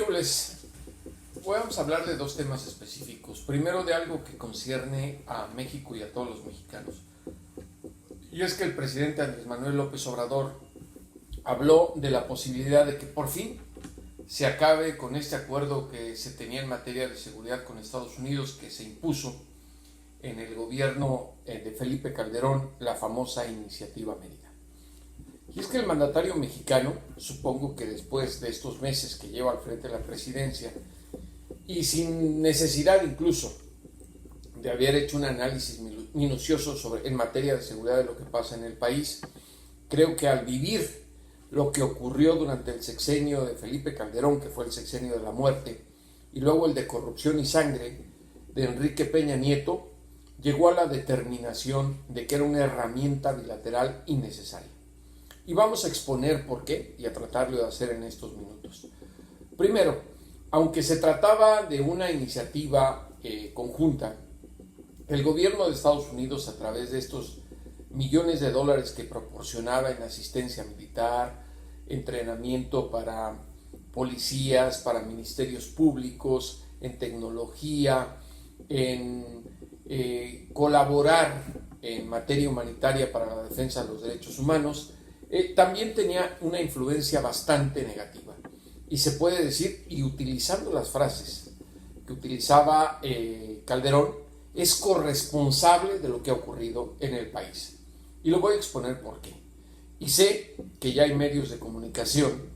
¿Qué les? Vamos a hablar de dos temas específicos. Primero, de algo que concierne a México y a todos los mexicanos. Y es que el presidente Andrés Manuel López Obrador habló de la posibilidad de que por fin se acabe con este acuerdo que se tenía en materia de seguridad con Estados Unidos, que se impuso en el gobierno de Felipe Calderón, la famosa Iniciativa Mérida. Y es que el mandatario mexicano, supongo que después de estos meses que lleva al frente de la presidencia, y sin necesidad incluso de haber hecho un análisis minucioso en materia de seguridad de lo que pasa en el país, creo que al vivir lo que ocurrió durante el sexenio de Felipe Calderón, que fue el sexenio de la muerte, y luego el de corrupción y sangre de Enrique Peña Nieto, llegó a la determinación de que era una herramienta bilateral innecesaria. Y vamos a exponer por qué y a tratarlo de hacer en estos minutos. Primero, aunque se trataba de una iniciativa conjunta, el gobierno de Estados Unidos, a través de estos millones de dólares que proporcionaba en asistencia militar, entrenamiento para policías, para ministerios públicos, en tecnología, en colaborar en materia humanitaria para la defensa de los derechos humanos, también tenía una influencia bastante negativa. Y se puede decir, y utilizando las frases que utilizaba Calderón, es corresponsable de lo que ha ocurrido en el país. Y lo voy a exponer por qué. Y sé que ya hay medios de comunicación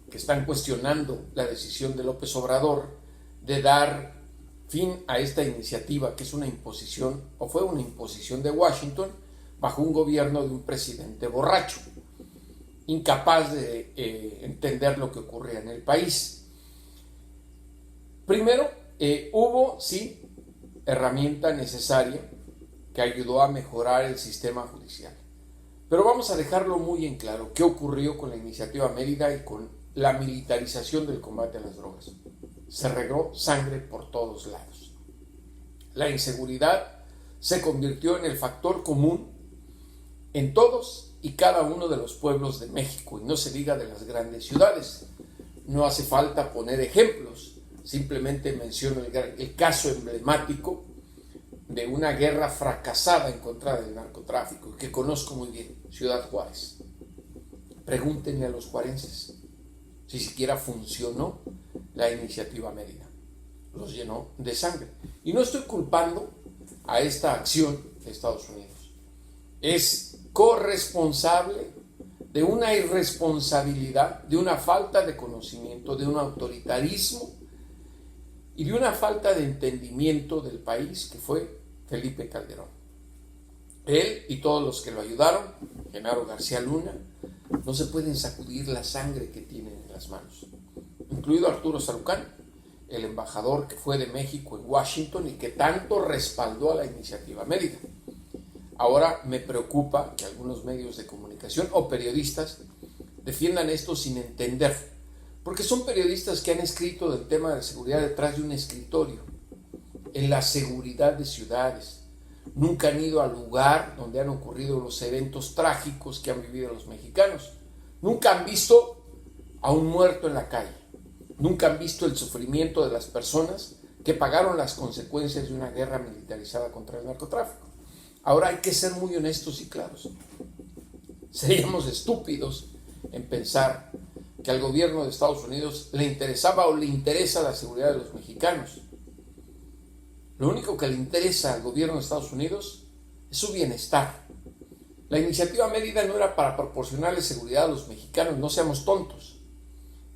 que están cuestionando la decisión de López Obrador de dar fin a esta iniciativa, que es una imposición, o fue una imposición de Washington, bajo un gobierno de un presidente borracho, incapaz de entender lo que ocurría en el país. Primero, hubo, sí, herramienta necesaria que ayudó a mejorar el sistema judicial. Pero vamos a dejarlo muy en claro qué ocurrió con la Iniciativa Mérida y con la militarización del combate a las drogas. Se regó sangre por todos lados. La inseguridad se convirtió en el factor común en todos y cada uno de los pueblos de México, y no se diga de las grandes ciudades. No hace falta poner ejemplos, simplemente menciono el caso emblemático de una guerra fracasada en contra del narcotráfico, que conozco muy bien, Ciudad Juárez. Pregúntenle a los juarenses si siquiera funcionó la Iniciativa Mérida. Los llenó de sangre. Y no estoy culpando a esta acción de Estados Unidos. Es corresponsable de una irresponsabilidad, de una falta de conocimiento, de un autoritarismo y de una falta de entendimiento del país que fue Felipe Calderón. Él y todos los que lo ayudaron, Genaro García Luna, no se pueden sacudir la sangre que tienen en las manos, incluido Arturo Sarucán, el embajador que fue de México en Washington y que tanto respaldó a la Iniciativa Mérida. Ahora me preocupa que algunos medios de comunicación o periodistas defiendan esto sin entender, porque son periodistas que han escrito del tema de la seguridad detrás de un escritorio, en la seguridad de ciudades. Nunca han ido al lugar donde han ocurrido los eventos trágicos que han vivido los mexicanos. Nunca han visto a un muerto en la calle. Nunca han visto el sufrimiento de las personas que pagaron las consecuencias de una guerra militarizada contra el narcotráfico. Ahora hay que ser muy honestos y claros. Seríamos estúpidos en pensar que al gobierno de Estados Unidos le interesaba o le interesa la seguridad de los mexicanos. Lo único que le interesa al gobierno de Estados Unidos es su bienestar. La Iniciativa Mérida no era para proporcionarle seguridad a los mexicanos, no seamos tontos.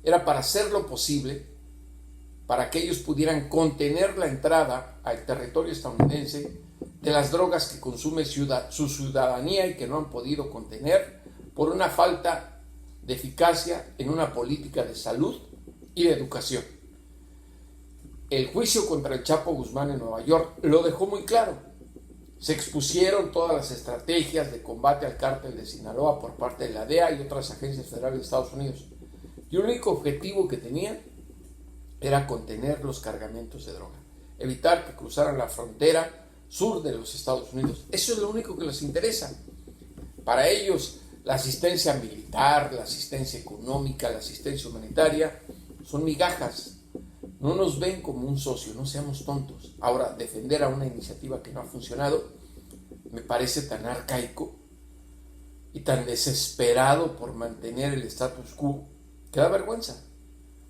Era para hacer lo posible para que ellos pudieran contener la entrada al territorio estadounidense de las drogas que consume su ciudadanía y que no han podido contener por una falta de eficacia en una política de salud y de educación. El juicio contra el Chapo Guzmán en Nueva York lo dejó muy claro. Se expusieron todas las estrategias de combate al cártel de Sinaloa por parte de la DEA y otras agencias federales de Estados Unidos. Y el único objetivo que tenían era contener los cargamentos de droga, evitar que cruzaran la frontera sur de los Estados Unidos. Eso es lo único que les interesa. Para ellos, la asistencia militar, la asistencia económica, la asistencia humanitaria son migajas. No nos ven como un socio, no seamos tontos. Ahora, defender a una iniciativa que no ha funcionado me parece tan arcaico y tan desesperado por mantener el status quo que da vergüenza.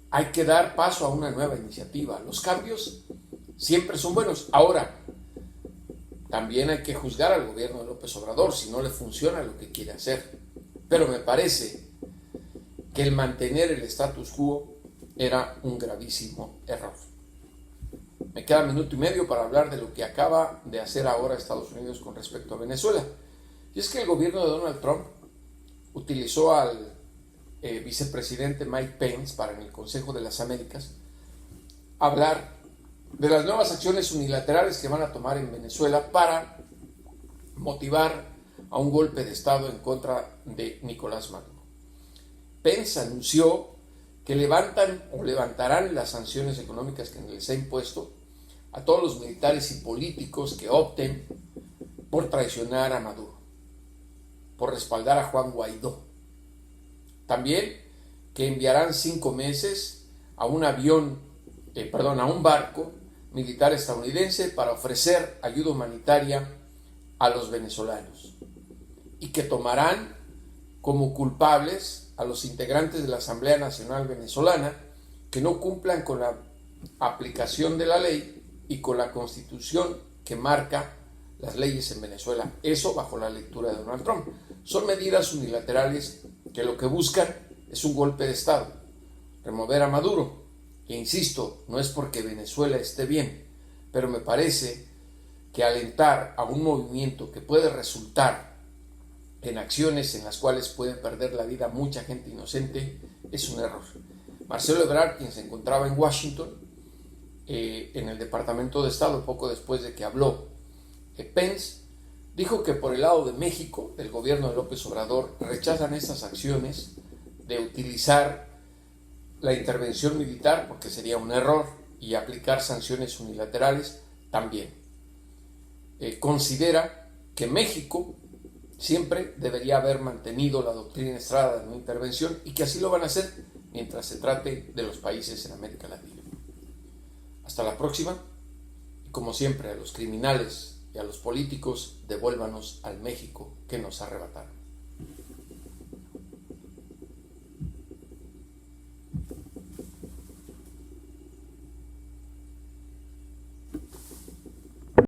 Hay que dar paso a una nueva iniciativa. Los cambios siempre son buenos. Ahora, también hay que juzgar al gobierno de López Obrador si no le funciona lo que quiere hacer. Pero me parece que el mantener el status quo era un gravísimo error. Me queda 1 minuto y medio para hablar de lo que acaba de hacer ahora Estados Unidos con respecto a Venezuela. Y es que el gobierno de Donald Trump utilizó al vicepresidente Mike Pence para en el Consejo de las Américas hablar de las nuevas acciones unilaterales que van a tomar en Venezuela para motivar a un golpe de Estado en contra de Nicolás Maduro. Pence anunció que levantarán las sanciones económicas que les ha impuesto a todos los militares y políticos que opten por traicionar a Maduro, por respaldar a Juan Guaidó. También que enviarán 5 meses a un barco militar estadounidense para ofrecer ayuda humanitaria a los venezolanos y que tomarán como culpables a los integrantes de la Asamblea Nacional Venezolana que no cumplan con la aplicación de la ley y con la Constitución que marca las leyes en Venezuela. Eso bajo la lectura de Donald Trump. Son medidas unilaterales que lo que buscan es un golpe de Estado, remover a Maduro. E insisto, no es porque Venezuela esté bien, pero me parece que alentar a un movimiento que puede resultar en acciones en las cuales puede perder la vida mucha gente inocente es un error. Marcelo Ebrard, quien se encontraba en Washington, en el Departamento de Estado, poco después de que habló Pence, dijo que por el lado de México, del gobierno de López Obrador, rechazan estas acciones de utilizar la intervención militar porque sería un error y aplicar sanciones unilaterales también. Considera que México siempre debería haber mantenido la doctrina Estrada de no intervención y que así lo van a hacer mientras se trate de los países en América Latina. Hasta la próxima y como siempre a los criminales y a los políticos devuélvanos al México que nos arrebataron.